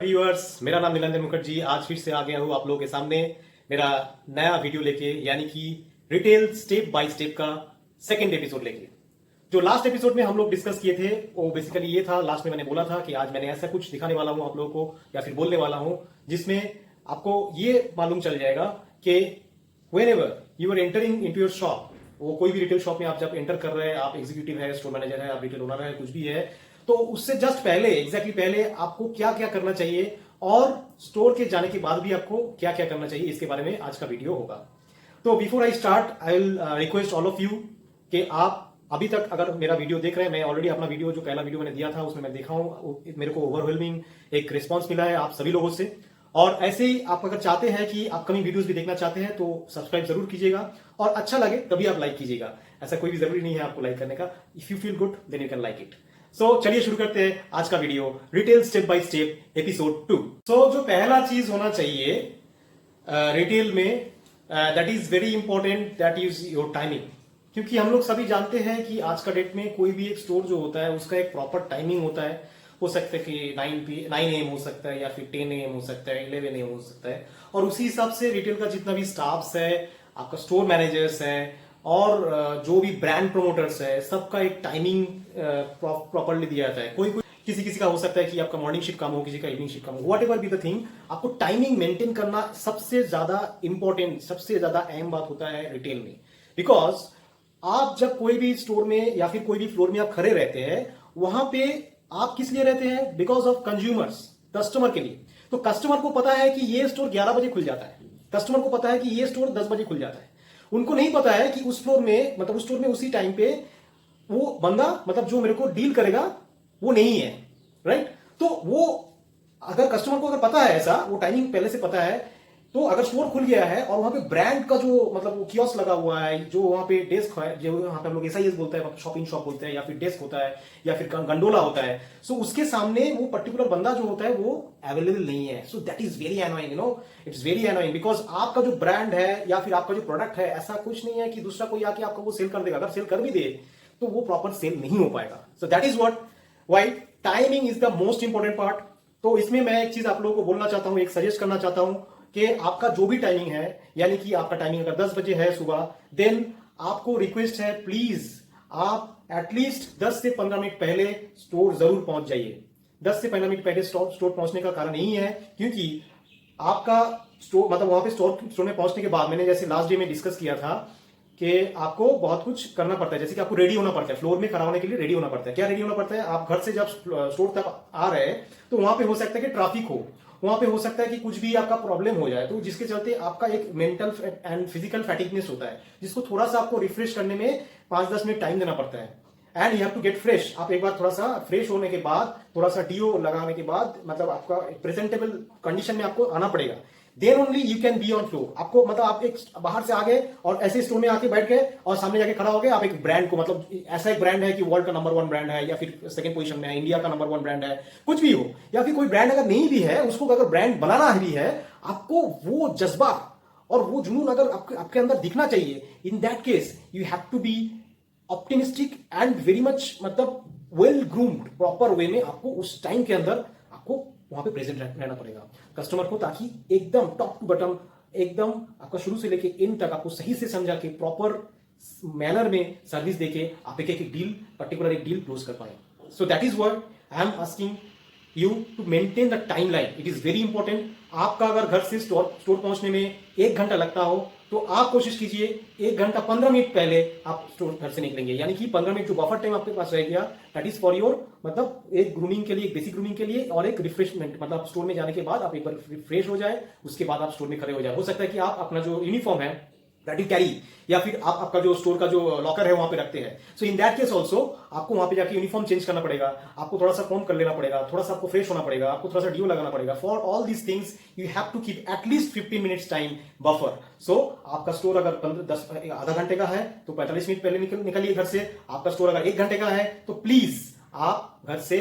Viewers, मेरा नाम नीलंजन मुखर्जी। आज फिर से आ गया हूँ आप लोगों के सामने मेरा नया वीडियो लेके, यानी कि रिटेल स्टेप बाय स्टेप का सेकंड एपिसोड लेके। जो लास्ट एपिसोड में हम लोग डिस्कस किए थे वो बेसिकली ये था, लास्ट में मैंने बोला था कि आज मैंने ऐसा कुछ दिखाने वाला हूं आप लोगों को या फिर बोलने वाला हूं जिसमें आपको ये मालूम चल जाएगा कि whenever you are entering into your shop, वो कोई भी रिटेल शॉप में आप जब एंटर कर रहे हैं, आप एग्जीक्यूटिव है, स्टोर मैनेजर है, आप रिटेल ओनर है, कुछ भी है, तो उससे जस्ट पहले, एग्जैक्टली पहले आपको क्या क्या करना चाहिए और स्टोर के जाने के बाद भी आपको क्या क्या करना चाहिए, इसके बारे में आज का वीडियो होगा। तो before I start, I will request all of you कि आप अभी तक अगर मेरा वीडियो देख रहे हैं, मैं ऑलरेडी अपना वीडियो जो पहला वीडियो मैंने दिया था उसमें मैं देखा हूं, मेरे को ओवरवेलमिंग एक रिस्पॉन्स मिला है आप सभी लोगों से। और ऐसे ही आप अगर चाहते हैं कि अपकमिंग वीडियोस भी देखना चाहते हैं तो सब्सक्राइब जरूर कीजिएगा, और अच्छा लगे तभी आप लाइक कीजिएगा। ऐसा कोई भी जरूरी नहीं है आपको लाइक करने का। If you feel good then you can like it. So चलिए शुरू करते हैं आज का video, retail step by step episode 2। So जो पहला चीज होना चाहिए रिटेल में, that is very important, that is your timing. क्योंकि हम लोग सभी जानते हैं कि आज का डेट में कोई भी एक स्टोर जो होता है उसका एक प्रॉपर टाइमिंग होता है। हो सकता है कि 9 AM हो सकता है, या फिर 10 AM हो सकता है, 11 AM हो सकता है, और उसी हिसाब से रिटेल का जितना भी स्टाफ्स है, आपका स्टोर मैनेजर्स है, और जो भी ब्रांड प्रोमोटर्स है, सबका एक टाइमिंग प्रॉपरली दिया जाता है। कोई कोई किसी का हो सकता है कि आपका मॉर्निंग शिफ्ट काम हो, किसी का इवनिंग शिफ्ट काम हो, what ever be the thing, आपको टाइमिंग मेंटेन करना सबसे ज्यादा इंपॉर्टेंट, सबसे ज्यादा अहम बात होता है रिटेल में। बिकॉज आप जब कोई भी स्टोर में या फिर कोई भी फ्लोर में आप खड़े रहते हैं, वहां पे आप किस लिए रहते हैं? बिकॉज ऑफ कंज्यूमर्स, कस्टमर के लिए। तो कस्टमर को पता है कि ये स्टोर 11 बजे खुल जाता है, कस्टमर को पता है कि ये स्टोर 10 बजे खुल जाता है। उनको नहीं पता है कि उस फ्लोर में, मतलब उस स्टोर में उसी टाइम पे वो बंदा, मतलब जो मेरे को डील करेगा वो नहीं है, राइट? तो वो, अगर कस्टमर को अगर पता है ऐसा, वो टाइमिंग पहले से पता है, तो अगर स्टोर खुल गया है और वहां पे ब्रांड का जो, मतलब वो कियोस्क लगा हुआ है, जो वहां पे डेस्क है, जो वहां पे हम लोग एसआईएस बोलते हैं, शॉपिंग शॉप बोलते हैं, या फिर डेस्क होता है, या फिर गंडोला होता है, सो उसके सामने वो पर्टिकुलर बंदा जो होता है वो अवेलेबल नहीं है। So that is very annoying, you know, it's very annoying. Because आपका जो ब्रांड है या फिर आपका जो प्रोडक्ट है, ऐसा कुछ नहीं है कि दूसरा कोई आके आपको वो सेल कर देगा। अगर सेल कर भी दे तो वो प्रॉपर सेल नहीं हो पाएगा। सो that is what why timing is the most important part. तो इसमें मैं एक चीज आप लोगों को बोलना चाहता हूं, एक सजेस्ट करना चाहता हूं कि आपका जो भी टाइमिंग है, यानी कि आपका टाइमिंग अगर 10 बजे है सुबह, देन आपको रिक्वेस्ट है, प्लीज आप एटलीस्ट 10 से 15 मिनट पहले स्टोर जरूर पहुंच जाइए। 10 से 15 मिनट पहले स्टोर पहुंचने का कारण यही है क्योंकि आपका स्टोर, मतलब वहां पे स्टोर में पहुंचने के बाद, मैंने जैसे लास्ट डे में डिस्कस किया था कि आपको बहुत कुछ करना पड़ता है। जैसे कि आपको रेडी होना पड़ता है, फ्लोर में खड़ा होने के लिए रेडी होना पड़ता है। क्या रेडी होना पड़ता है? आप घर से जब स्टोर तक आ रहे हैं तो वहां पे हो सकता है कि ट्रैफिक हो, वहां पे हो सकता है कि कुछ भी आपका प्रॉब्लम हो जाए, तो जिसके चलते आपका एक मेंटल एंड फिजिकल फैटिगनेस होता है, जिसको थोड़ा सा आपको रिफ्रेश करने में 5-10 मिनट टाइम देना पड़ता है। And you have to get fresh. आप एक बार थोड़ा सा फ्रेश होने के बाद, थोड़ा सा डीओ लगाने के बाद, मतलब आपका प्रेजेंटेबल कंडीशन में आपको आना पड़ेगा। Then only you can be on floor. आपको, मतलब आप एक बाहर से आ गए और ऐसे स्टोर में आके बैठ गए और सामने जाके खड़ा हो गए, आप एक ब्रांड को, मतलब ऐसा एक ब्रांड है कि वर्ल्ड का नंबर 1 ब्रांड है, या फिर सेकंड पोजीशन में है, इंडिया का नंबर 1 ब्रांड है, कुछ भी हो, या फिर कोई ब्रांड अगर नहीं भी है, उसको अगर ब्रांड बनाना भी है, आपको वो जज्बा और वो जुनून अगर आपके अंदर दिखना चाहिए, in that case you have to be optimistic and very much, मतलब वेल ग्रूम्ड, प्रॉपर वे में आपको उस टाइम के अंदर आपको वहां पे प्रेजेंट रहना पड़ेगा कस्टमर को, ताकि एकदम टॉप टू बटन, एकदम आपका शुरू से लेके एंड तक आपको सही से समझा के प्रॉपर मैनर में सर्विस देके आप एक डील, पर्टिकुलर एक डील क्लोज कर पाए। So that is what I am asking you to maintain the time line. It is very important. आपका अगर घर से स्टोर पहुंचने में 1 घंटा लगता हो, तो आप कोशिश कीजिए 1 घंटा 15 मिनट पहले आप स्टोर घर से निकलेंगे, यानी कि 15 मिनट जो बफर टाइम आपके पास रह गया, दैट इज फॉर योर, मतलब एक ग्रूमिंग के लिए, एक बेसिक ग्रूमिंग के लिए, और एक रिफ्रेशमेंट, मतलब स्टोर में जाने के बाद आप एक बार फ्रेश हो जाए, उसके बाद आप स्टोर में खड़े हो जाए। हो सकता है कि आप अपना जो यूनिफॉर्म है दैट यू कैरी, या फिर आप आपका जो स्टोर का जो लॉकर है वहां पे रखते हैं, सो इन दैट केस ऑल्सो आपको वहां पे जाके यूनिफॉर्म चेंज करना पड़ेगा, आपको थोड़ा सा कॉम कर लेना पड़ेगा, थोड़ा सा आपको फ्रेश होना पड़ेगा, आपको थोड़ा सा डीओ लगाना पड़ेगा। For all these things you have to keep at least 15 minutes time buffer. So आपका स्टोर अगर आधा घंटे का है तो 45 मिनट पहले निकलिए घर से। आपका स्टोर अगर 1 घंटे का है तो प्लीज आप घर से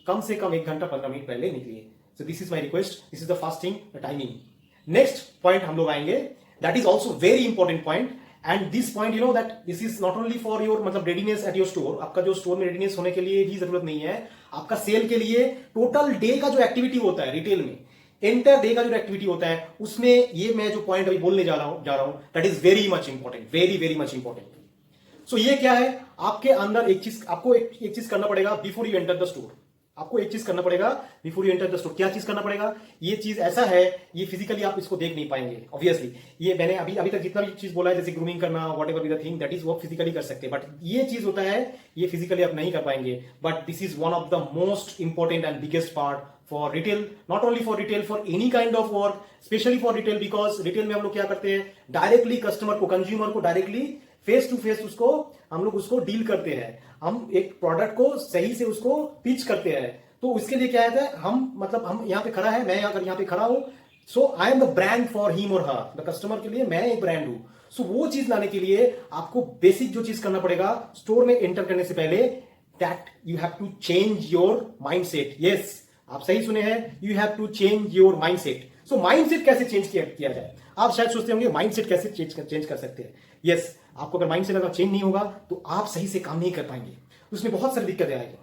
कम 1 घंटा 15 मिनट पहले निकलिए। सो this is my request, this is the first thing, the timing. Next point हम लोग आएंगे, that is also very important point, and this point you know that this is not only for your मतलब readiness at your store, आपका जो store में readiness होने के लिए भी जरूरत नहीं है, आपका सेल के लिए टोटल डे का जो एक्टिविटी होता है रिटेल में, एंटायर डे का जो एक्टिविटी होता है उसमें ये मैं जो पॉइंट अभी बोलने जा रहा हूं that is very much important, very very much important. So ये क्या है, आपके अंदर एक चीज आपको एक चीज करना पड़ेगा before you enter the store. आपको एक चीज करना पड़ेगा before you enter the store. क्या चीज करना पड़ेगा? ये चीज ऐसा है, ये फिजिकली आप इसको देख नहीं पाएंगे ऑब्वियसली। ये मैंने अभी तक जितना भी चीज बोला है, जैसे ग्रूमिंग करना, what ever be the thing, that is वो फिजिकली कर सकते हैं, बट ये चीज होता है ये फिजिकली आप नहीं कर पाएंगे। But this is one of the most important and biggest part for retail, not only for retail, for any kind of work, specially for retail, because retail में हम लोग क्या करते हैं, डायरेक्टली कस्टमर को, कंज्यूमर को डायरेक्टली फेस टू फेस उसको हम लोग उसको डील करते हैं। हम एक प्रोडक्ट को सही से उसको पिच करते हैं। तो उसके लिए क्या है, हम यहाँ पे खड़ा है, मैं अगर यहाँ पे खड़ा हूं, so I am the brand for him और हर, द कस्टमर के लिए मैं एक ब्रांड हूं। सो वो चीज लाने के लिए आपको बेसिक जो चीज करना पड़ेगा स्टोर में एंटर करने से पहले, that you have to change your mindset. Yes, आप सही सुने हैं, you have to change your mindset. So mindset कैसे चेंज किया जाए? आप शायद सोचते होंगे माइंडसेट कैसे चेंज कर सकते हैं। यस, आपको अगर माइंडसेट अगर चेंज नहीं होगा तो आप सही से काम नहीं कर पाएंगे, उसमें बहुत सारी दिक्कतें आएगी।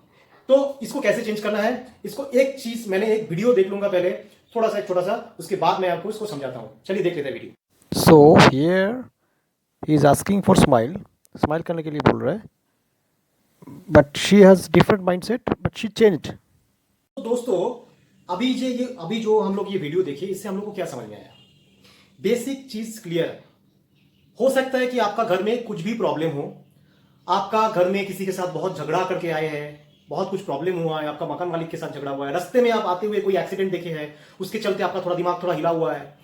तो इसको कैसे चेंज करना है, इसको एक चीज मैंने एक वीडियो देख लूंगा पहले, थोड़ा सा, उसके बाद मैं आपको इसको समझाता हूं। चलिए देख लेते हैं video. So here he is asking for smile करने के लिए बोल रहा है, but she has different mindset, but she changed. तो दोस्तों अभी जो हम लोग ये वीडियो देखे, इससे हम लोग को क्या समझ में आया? बेसिक चीज क्लियर है। हो सकता है कि आपका घर में कुछ भी प्रॉब्लम हो, आपका घर में किसी के साथ बहुत झगड़ा करके आए हैं, बहुत कुछ प्रॉब्लम हुआ है, आपका मकान मालिक के साथ झगड़ा हुआ है, रास्ते में आप आते हुए कोई एक्सीडेंट देखे हैं, उसके चलते आपका थोड़ा दिमाग थोड़ा हिला हुआ है।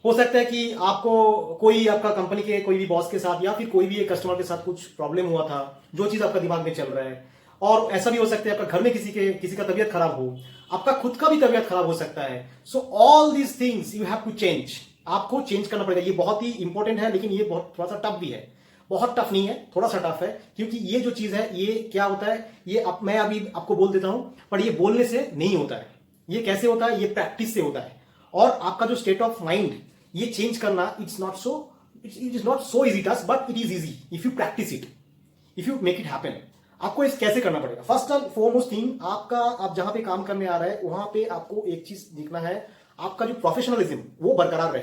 हो सकता है कि आपको कोई आपका कंपनी के कोई भी बॉस के साथ या फिर कोई भी एक कस्टमर के साथ कुछ प्रॉब्लम हुआ था, जो चीज आपका दिमाग में चल रहा है। और ऐसा भी हो सकता है आपका घर में किसी का तबियत खराब हो, आपका खुद का भी तबियत खराब हो सकता है। So all these things you have to change, आपको चेंज करना पड़ेगा। ये बहुत ही इंपॉर्टेंट है, लेकिन ये बहुत थोड़ा सा टफ भी है। बहुत टफ नहीं है, थोड़ा सा टफ है, क्योंकि ये जो चीज है ये क्या होता है, ये मैं अभी आपको बोल देता हूं, पर ये बोलने से नहीं होता है। ये कैसे होता है? ये प्रैक्टिस से होता है। और आपका जो स्टेट ऑफ माइंड ये चेंज करना, it is not so easy task, but it is easy if you practice it, if you make it happen. आपको इस कैसे करना पड़ेगा? फर्स्ट एंड फॉरमोस्ट थिंग, आप जहां पे काम करने आ रहे हैं वहां पे आपको एक चीज देखना है, आपका जो प्रोफेशनलिज्म वो बरकरार रहे।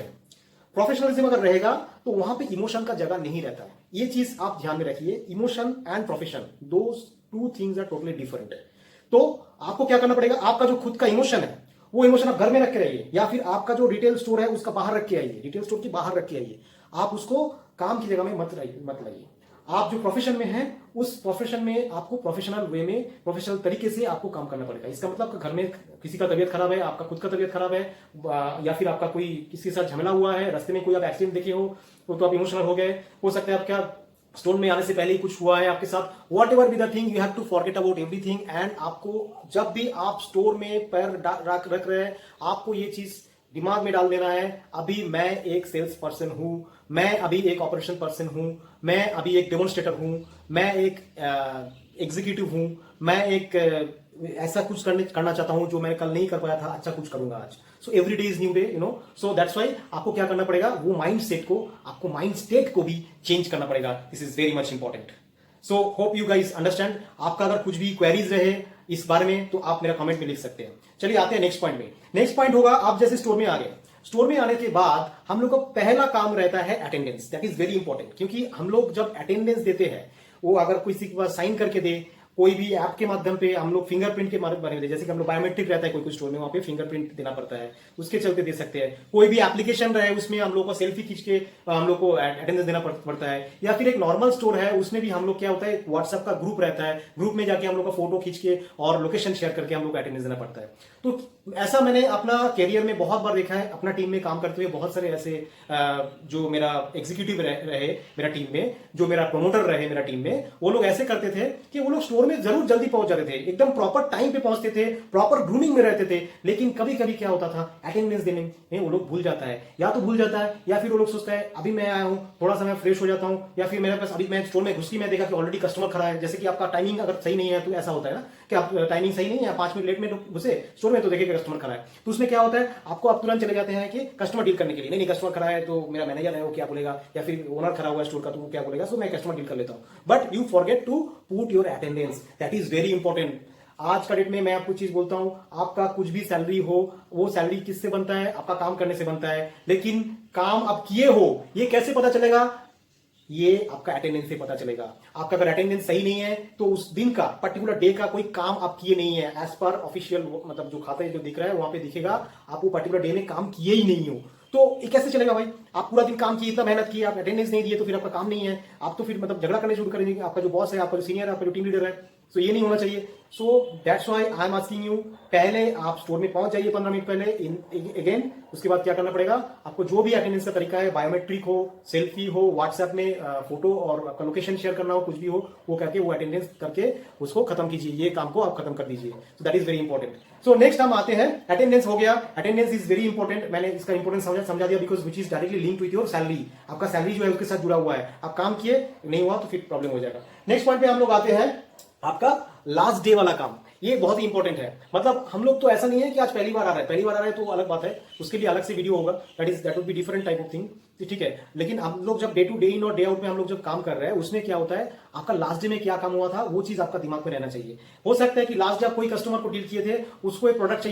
प्रोफेशनलिज्म अगर रहेगा तो वहां पे इमोशन का जगह नहीं रहता है। ये चीज आप ध्यान में रखिए, emotion and profession, those two things are totally different. तो आपको क्या करना पड़ेगा, आपका जो खुद का इमोशन है वो इमोशन आप घर में रख के रहिए, या फिर आपका जो रिटेल स्टोर है उसका बाहर रख के आइए, रिटेल स्टोर के बाहर रख के आइए। आप उसको काम की जगह में मत लाइए। आप जो प्रोफेशन में हैं उस प्रोफेशन में आपको प्रोफेशनल वे में, प्रोफेशनल तरीके से आपको काम करना पड़ेगा। इसका मतलब घर में किसी का तबियत खराब है, आपका खुद का तबियत खराब है, या फिर आपका कोई किसी के साथ झमेला हुआ है, रास्ते में कोई आप एक्सीडेंट देखे हो तो आप इमोशनल हो गए, हो सकता है आपका स्टोर में आने से पहले ही कुछ हुआ है आपके साथ, whatever be the thing, you have to forget about everything. And आपको जब भी आप स्टोर में पैर रख रहे हैं, आपको ये चीज दिमाग में डाल देना है, अभी मैं एक सेल्स पर्सन हूं, मैं अभी एक ऑपरेशन पर्सन हूं, मैं अभी एक डेमोन्स्ट्रेटर हूं, मैं एक एग्जीक्यूटिव हूं, मैं एक ऐसा कुछ करना चाहता हूं जो मैं कल नहीं कर पाया था, अच्छा कुछ करूंगा आज। So every day is new day, you know. So that's why आपको क्या करना पड़ेगा, वो माइंड सेट को, आपको माइंड स्टेट को भी चेंज करना पड़ेगा। This is very much important. So hope you guys understand. आपका अगर कुछ भी क्वेरीज रहे इस बारे में तो आप मेरा कमेंट में लिख सकते हैं। चलिए आते हैं नेक्स्ट पॉइंट में। नेक्स्ट पॉइंट होगा, आप जैसे स्टोर में आ गए, स्टोर में आने के बाद हम लोग का पहला काम रहता है attendance. That is very important, क्योंकि हम लोग जब अटेंडेंस देते हैं, वो अगर किसी के पास साइन करके दे, कोई भी ऐप के माध्यम पे हम लोग फिंगरप्रिंट के माध्यम से, जैसे कि हम लोग बायोमेट्रिक रहता है कोई स्टोर में, वहां पे फिंगरप्रिंट देना पड़ता है, उसके चलते दे सकते हैं। कोई भी एप्लीकेशन रहे उसमें हम लोग को सेल्फी खींच के हम लोग को अटेंडेंस देना पड़ता है। या फिर एक नॉर्मल स्टोर है उसमें भी हम लोग क्या होता है, व्हाट्सएप का ग्रुप रहता है, ग्रुप में जाके हम लोग का फोटो खींच के और लोकेशन शेयर करके हम लोग को अटेंडेंस देना पड़ता है। तो ऐसा मैंने अपना कैरियर में बहुत बार देखा है, अपना टीम में काम करते हुए बहुत सारे ऐसे जो मेरा एग्जीक्यूटिव रहे मेरा टीम में, जो मेरा प्रमोटर रहे मेरा टीम में, वो लोग ऐसे करते थे कि वो लोग स्टोर में जरूर जल्दी पहुंच जाते थे, एकदम प्रॉपर टाइम पे पहुंचते थे, प्रॉपर ग्रूमिंग में रहते थे। लेकिन कभी कभी क्या होता था, अटेंडेंस देने में वो लोग भूल जाता है, या तो भूल जाता है या फिर वो लोग सोचता है अभी मैं आया हूं, थोड़ा सा मैं फ्रेश हो जाता हूं, या फिर मेरे पास अभी मैं स्टोर में घुस की मैं देखा कि ऑलरेडी कस्टमर खड़ा है। जैसे कि आपका टाइमिंग अगर सही नहीं है तो ऐसा होता है ना, कि आप टाइमिंग सही नहीं है, 5 मिनट लेट में घुसे स्टोर में तो देखिए कस्टमर खड़ा है, तो उसमें क्या होता है आपको आप तुरंत चले जाते हैं कि कस्टमर डील करने के लिए, नहीं कस्टमर खड़ा है तो मेरा मैनेजर है वो क्या बोलेगा, या फिर ओनर खड़ा हुआ है स्टोर का तो वो क्या बोलेगा, सो मैं कस्टमर डील कर लेता हूं। But you forget to put your attendance, that is very important. आज का डेट में मैं आपको चीज बोलता हूं, आपका कुछ भी सैलरी हो, वो सैलरी किससे बनता है, आपका काम करने से बनता है, लेकिन काम आप किए हो ये कैसे पता चलेगा, ये आपका अटेंडेंस से पता चलेगा। आपका अगर अटेंडेंस सही नहीं है तो उस दिन का पर्टिकुलर डे का कोई काम आप किए नहीं है, एज पर ऑफिशियल मतलब जो खाता जो दिख रहा है वहां पे दिखेगा आप वो पर्टिकुलर डे में काम किए ही नहीं हो, तो ये कैसे चलेगा भाई। आप पूरा दिन काम किए, इतना मेहनत की, आप अटेंडेंस नहीं दिए तो फिर आपका काम नहीं है, आप तो फिर मतलब झगड़ा करने शुरू करेंगे, आपका जो बॉस है, आपका जो सीनियर है, आपका जो टीम लीडर है, सो ये नहीं होना चाहिए। So that's why I am asking you, पहले आप स्टोर में पहुंच जाइए 15 मिनट पहले अगेन, उसके बाद क्या करना पड़ेगा आपको, जो भी अटेंडेंस का तरीका है, बायोमेट्रिक हो, सेल्फी हो, व्हाट्सएप में फोटो और आपका लोकेशन शेयर करना हो, कुछ भी हो वो करके वो अटेंडेंस करके उसको खत्म कीजिए, ये काम को आप खत्म कर दीजिए। सो that is very important. So next हम आते हैं, अटेंडेंस हो गया, अटेंडेंस इज वेरी इंपॉर्टेंट, मैंने इसका इंपॉर्टेंस समझा दिया because which is directly link with your salary, आपका सैलरी जो है उसके साथ जुड़ा हुआ है, आप काम किए नहीं हुआ तो फिर प्रॉब्लम हो जाएगा। नेक्स्ट पॉइंट पे हम लोग आते हैं, आपका लास्ट डे वाला काम, ये बहुत ही इंपॉर्टेंट है। मतलब हम लोग तो ऐसा नहीं है कि आज पहली बार आ रहा है, पहली बार आ रहा है तो अलग बात है, उसके लिए अलग से वीडियो होगा, that would be different type of thing, ठीक है। लेकिन हम लोग जब डे टू डे इन और डे आउट में हम लोग जब काम कर रहे हैं उसमें क्या होता है, आपका लास्ट डे में क्या काम हुआ था वो चीज आपका दिमाग में रहना चाहिए। हो सकता है कि लास्ट डे आप कोई कस्टमर को डील किए थे, उसको एक प्रोडक्ट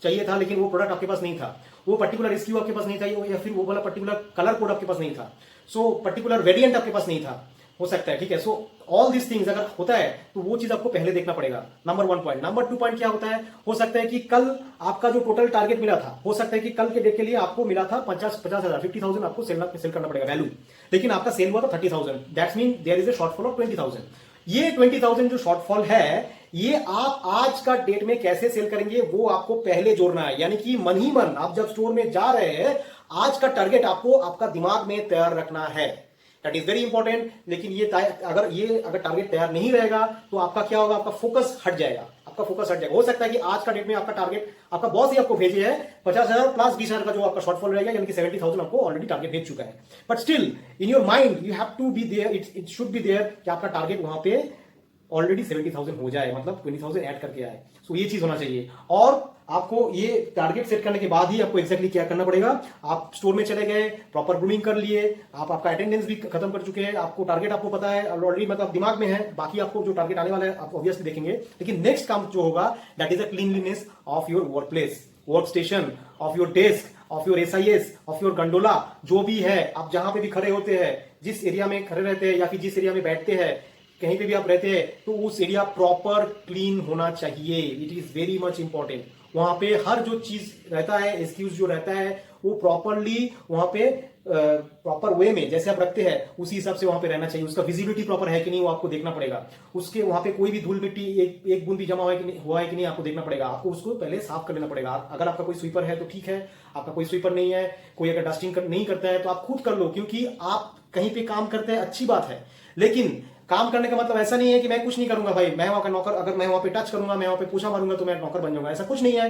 चाहिए था लेकिन वो प्रोडक्ट आपके पास नहीं था, वो पर्टिकुलर SKU आपके पास नहीं था, या फिर वो वाला पर्टिकुलर कलर कोड आपके पास नहीं था, सो पर्टिकुलर वेरिएंट आपके पास नहीं था, हो सकता है, ठीक है। सो ऑल दिस थिंग्स अगर होता है तो वो चीज आपको पहले देखना पड़ेगा, नंबर 1 पॉइंट। नंबर 2 पॉइंट क्या होता है, हो सकता है कि कल आपका जो टोटल टारगेट मिला था, हो सकता है कि कल के डेट के लिए आपको मिला था 50,000 50,000 आपको सेल करना पड़ेगा वैल्यू, लेकिन आपका सेल हुआ था 30,000, that's mean there is a shortfall of 20,000। ये 20,000 जो शॉर्टफॉल है ये आप आज का डेट में कैसे सेल करेंगे वो आपको पहले जोड़ना है, यानी कि मन ही मन आप जब स्टोर में जा रहे हैं आज का टारगेट आपको आपका दिमाग में तैयार रखना है, दैट इज वेरी इंपॉर्टेंट। लेकिन ये अगर टारगेट तैयार नहीं रहेगा तो आपका क्या होगा, आपका फोकस हट जाएगा, आपका फोकस हट जाएगा। हो सकता है कि आज का डेट में आपका टारगेट आपका बॉस ही आपको भेजे है 50,000 प्लस 20,000 का जो आपका शॉर्टफॉल रहेगा, यानी कि 70,000 आपको ऑलरेडी टारगेट भेज चुका है, but still in your mind you have to be there, it should be there कि आपका टारगेट वहां पे ऑलरेडी 70,000 हो जाए, मतलब 20,000 ऐड करके आए। सो ये चीज होना चाहिए। और आपको ये टारगेट सेट करने के बाद ही आपको एक्जैक्टली क्या करना पड़ेगा, आप स्टोर में चले गए, प्रॉपर ग्रूमिंग कर लिए, आप आपका अटेंडेंस भी खत्म कर चुके हैं, आपको टारगेट आपको पता है ऑलरेडी, मतलब दिमाग में है, बाकी आपको जो टारगेट आने वाला है आप ऑब्वियसली देखेंगे। लेकिन नेक्स्ट काम जो होगा that is a cleanliness of your work place, work station, of your desk, of your SIS, of your gondola, जो भी है आप जहां पे भी खड़े होते हैं, जिस एरिया में खड़े रहते हैं या फिर जिस एरिया में बैठते हैं, कहीं पे भी आप रहते हैं तो उस एरिया प्रॉपर क्लीन होना चाहिए, it is very much important. वहां पे हर जो चीज रहता है, एक्सक्यूज जो रहता है वो प्रॉपरली वहां पे प्रॉपर वे में जैसे आप रखते हैं उसी हिसाब से वहां पे रहना चाहिए। उसका विजिबिलिटी प्रॉपर है कि नहीं वो आपको देखना पड़ेगा, उसके वहां पे कोई भी धूल मिट्टी एक बूंद भी जमा हुआ है कि नहीं आपको देखना पड़ेगा, आपको उसको पहले साफ कर लेना पड़ेगा। अगर आपका कोई स्वीपर है तो ठीक है, आपका कोई स्वीपर नहीं है, कोई अगर डस्टिंग नहीं करता है तो आप खुद कर लो, क्योंकि आप कहीं पे काम करते हैं अच्छी बात है, लेकिन काम करने का मतलब ऐसा नहीं है कि मैं कुछ नहीं करूंगा भाई, मैं वहां का नौकर, अगर मैं वहां पे टच करूंगा, मैं वहां पे पूछा मारूंगा तो मैं नौकर बन जाऊंगा, ऐसा कुछ नहीं है।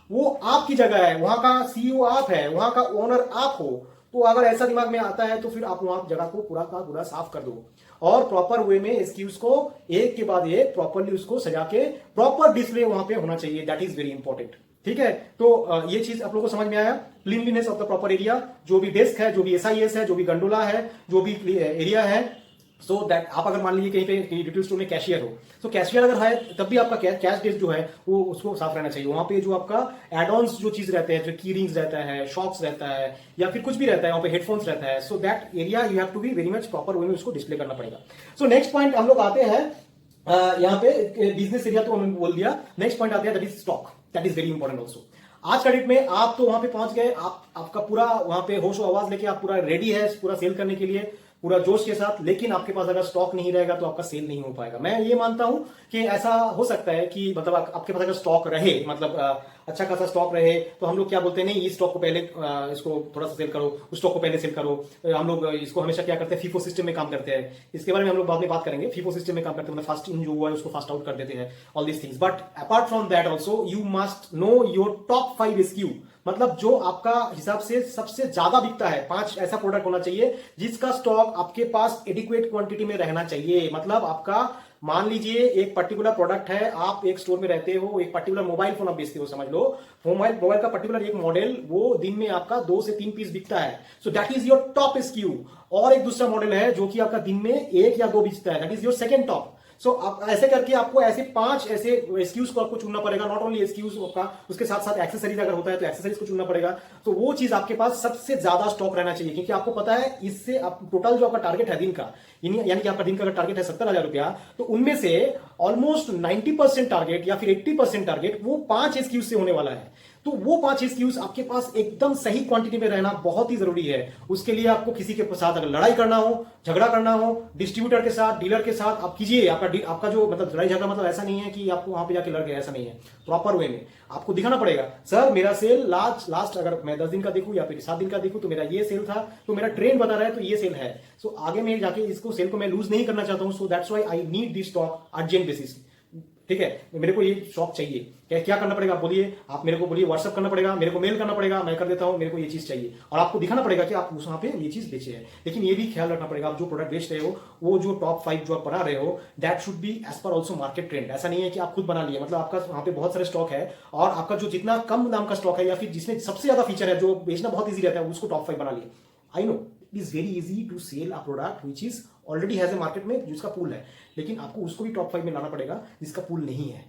वो आपकी जगह है, वहां का CEO आप है, वहां का ओनर आप हो, तो अगर ऐसा दिमाग में आता है तो फिर आप वहां जगह को पूरा का पूरा साफ कर दो और प्रॉपर वे में एक्सक्यूज को एक के बाद एक प्रॉपरली उसको सजा के प्रॉपर डिस्प्ले वहां पे होना चाहिए, दैट इज वेरी इंपॉर्टेंट, ठीक है। तो ये चीज आप लोगों को समझ में आया, cleanliness of the proper area, जो भी डेस्क है, जो भी SIS है, जो भी गंडोला है, जो भी एरिया है, सो दैट आप अगर मान लीजिए कहीं पे रिटेल स्टोर में कैशियर हो, तो कैशियर अगर है तब भी आपका कैश डेस्क जो है वो उसको साफ रहना चाहिए। वहां पे जो आपका एड ऑन्स जो चीज रहते हैं, जो की रिंग्स रहता है, शॉक्स रहता है, या फिर कुछ भी रहता है, वहां पे हेडफोन्स रहता है, so that area you have to be very much proper way में उसको डिस्प्ले करना पड़ेगा। सो नेक्स्ट पॉइंट हम लोग आते हैं, यहाँ पे बिजनेस एरिया तो हमने बोल दिया, नेक्स्ट पॉइंट आते हैं that is stock, that is very important also. आज का डेट में आप तो वहां पे पहुंच गए, आपका पूरा वहां पे होश आवाज लेके आप पूरा रेडी है पूरा सेल करने के लिए, पूरा जोश के साथ, लेकिन आपके पास अगर स्टॉक नहीं रहेगा तो आपका सेल नहीं हो पाएगा। मैं ये मानता हूं कि ऐसा हो सकता है कि मतलब आपके पास अगर स्टॉक रहे, मतलब अच्छा खासा स्टॉक रहे, तो हम लोग क्या बोलते हैं, नहीं इस स्टॉक को पहले इसको थोड़ा सा सेल करो, उस स्टॉक को पहले सेल करो। हम लोग इसको हमेशा क्या करते हैं, फीफो सिस्टम में काम करते हैं, इसके बारे में हम लोग बाद में बात करेंगे। फीफो सिस्टम में काम करते हैं, मतलब फास्ट इन जो हुआ है उसको फास्ट आउट कर देते हैं, all these things. But apart from that also you must know your top 5 SKU, मतलब जो आपका हिसाब से सबसे ज्यादा बिकता है, 5 ऐसा प्रोडक्ट होना चाहिए जिसका स्टॉक आपके पास एडिक्वेट क्वांटिटी में रहना चाहिए। मतलब आपका मान लीजिए एक पर्टिकुलर प्रोडक्ट है, आप एक स्टोर में रहते हो, एक पर्टिकुलर मोबाइल फोन आप बेचते हो, समझ लो मोबाइल का पर्टिकुलर एक मॉडल वो दिन में आपका 2 से 3 पीस बिकता है, so that is your top SKU। और एक दूसरा मॉडल है जो कि आपका दिन में 1 या 2 बिकता है, that is your second top. So आप ऐसे करके आपको ऐसे 5 ऐसे SKUs को आपको चुनना पड़ेगा, नॉट ओनली SKUs का, उसके साथ साथ एक्सेसरीज अगर होता है तो एक्सेसरीज को चुनना पड़ेगा। तो वो चीज आपके पास सबसे ज्यादा स्टॉक रहना चाहिए, क्योंकि आपको पता है इससे आप टोटल जो आपका टारगेट है दिन का, यानी कि आपका दिन का अगर टारगेट है 70,000 रुपया, तो उनमें से ऑलमोस्ट 90% टारगेट या फिर 80% टारगेट वो 5 SKUs से होने वाला है। तो वो 5 SKUs आपके पास एकदम सही क्वांटिटी में रहना बहुत ही जरूरी है। उसके लिए आपको किसी के साथ अगर लड़ाई करना हो, झगड़ा करना हो, डिस्ट्रीब्यूटर के साथ, डीलर के साथ आप कीजिए। आपका जो मतलब लड़ाई झगड़ा मतलब ऐसा नहीं है कि आपको वहां पे जाके लड़ गए, ऐसा नहीं है। प्रॉपर वे में आपको दिखाना पड़ेगा, सर मेरा सेल लास्ट अगर मैं 10 दिन का देखूं या फिर 7 दिन का देखूं तो मेरा ये सेल था, तो मेरा ट्रेंड बता रहा है तो ये सेल है। सो आगे में जाके इसको सेल को मैं लूज नहीं करना चाहता हूं, so that's why I need this stock urgent basis. ठीक है, मेरे को ये स्टॉक चाहिए। क्या करना पड़ेगा आप बोलिए, आप मेरे को बोलिए, व्हाट्सअप करना पड़ेगा, मेरे को मेल करना पड़ेगा, मैं कर देता हूं, मेरे को ये चीज चाहिए। और आपको दिखाना पड़ेगा कि आप उस वहां पे ये चीज बेचे हैं। लेकिन ये भी ख्याल रखना पड़ेगा, आप जो प्रोडक्ट बेच रहे हो, वो जो टॉप 5 जो आप बना रहे हो, that should be as per also market trend. ऐसा नहीं है कि आप खुद बना लिए, मतलब आपका वहां पे बहुत सारे स्टॉक है और आपका जो जितना कम दाम का स्टॉक है या फिर जिसमें सबसे ज्यादा फीचर है, जो बेचना बहुत ईजी रहता है, उसको टॉप 5 बना लिए। I know it is very easy to sell a product which is already has a market में, जिसका पूल है, लेकिन आपको उसको भी टॉप 5 में लाना पड़ेगा जिसका पूल नहीं है।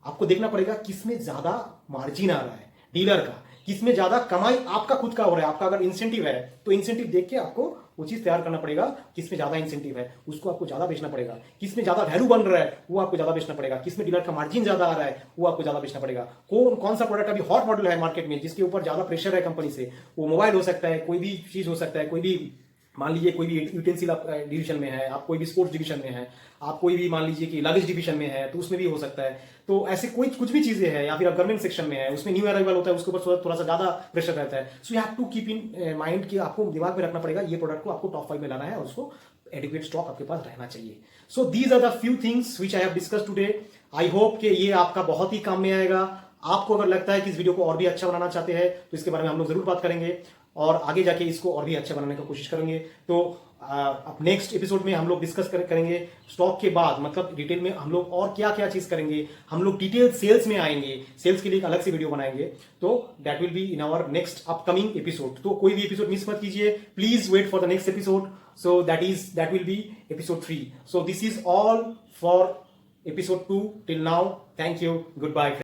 आपको देखना पड़ेगा किसमें ज्यादा मार्जिन आ रहा है डीलर का, किसमें ज्यादा कमाई आपका खुद का हो रहा है। आपका अगर इंसेंटिव है तो इंसेंटिव देख के आपको वो चीज तैयार करना पड़ेगा, किसमें ज्यादा इंसेंटिव है उसको आपको ज्यादा बेचना पड़ेगा, किसमें ज्यादा वैल्यू बन रहा है वो आपको ज्यादा बेचना पड़ेगा, किसमें डीलर का मार्जिन ज्यादा आ रहा है वो आपको ज्यादा बेचना पड़ेगा। कौन सा प्रोडक्ट अभी हॉट मॉडल है मार्केट में जिसके ऊपर ज्यादा प्रेशर है कंपनी से, वो मोबाइल हो सकता है, कोई भी चीज हो सकता है, कोई भी मान लीजिए कोई भी यूटेंसिल आप डिवीजन में है, आप कोई भी स्पोर्ट्स डिवीजन में है, आप कोई भी मान लीजिए कि लगेज डिवीजन में है तो उसमें भी हो सकता है। तो ऐसे कोई कुछ भी चीजें हैं, या फिर आप गवर्नमेंट सेक्शन में है, उसमें न्यू अराइवल होता है, उसके ऊपर थोड़ा सा ज्यादा प्रेशर रहता है। So you have to keep in mind कि आपको दिमाग में रखना पड़ेगा ये प्रोडक्ट को आपको टॉप 5 में लाना है और उसको एडिक्वेट स्टॉक आपके पास रहना चाहिए। So these are the few things which I have discuss today. I hope कि ये आपका बहुत ही काम में आएगा। आपको अगर लगता है कि इस वीडियो को और भी अच्छा बनाना चाहते हैं तो इसके बारे में हम लोग जरूर बात करेंगे और आगे जाके इसको और भी अच्छा बनाने की कोशिश करेंगे। तो अब नेक्स्ट एपिसोड में हम लोग डिस्कस करेंगे स्टॉक के बाद, मतलब डिटेल में हम लोग और क्या क्या चीज करेंगे। हम लोग डिटेल सेल्स में आएंगे, सेल्स के लिए एक अलग से वीडियो बनाएंगे, तो that will be in our next upcoming episode. तो कोई भी एपिसोड मिस मत कीजिए, please wait for the next episode. So that will be episode 3। So this is all for episode 2 till now. Thank you, good bye.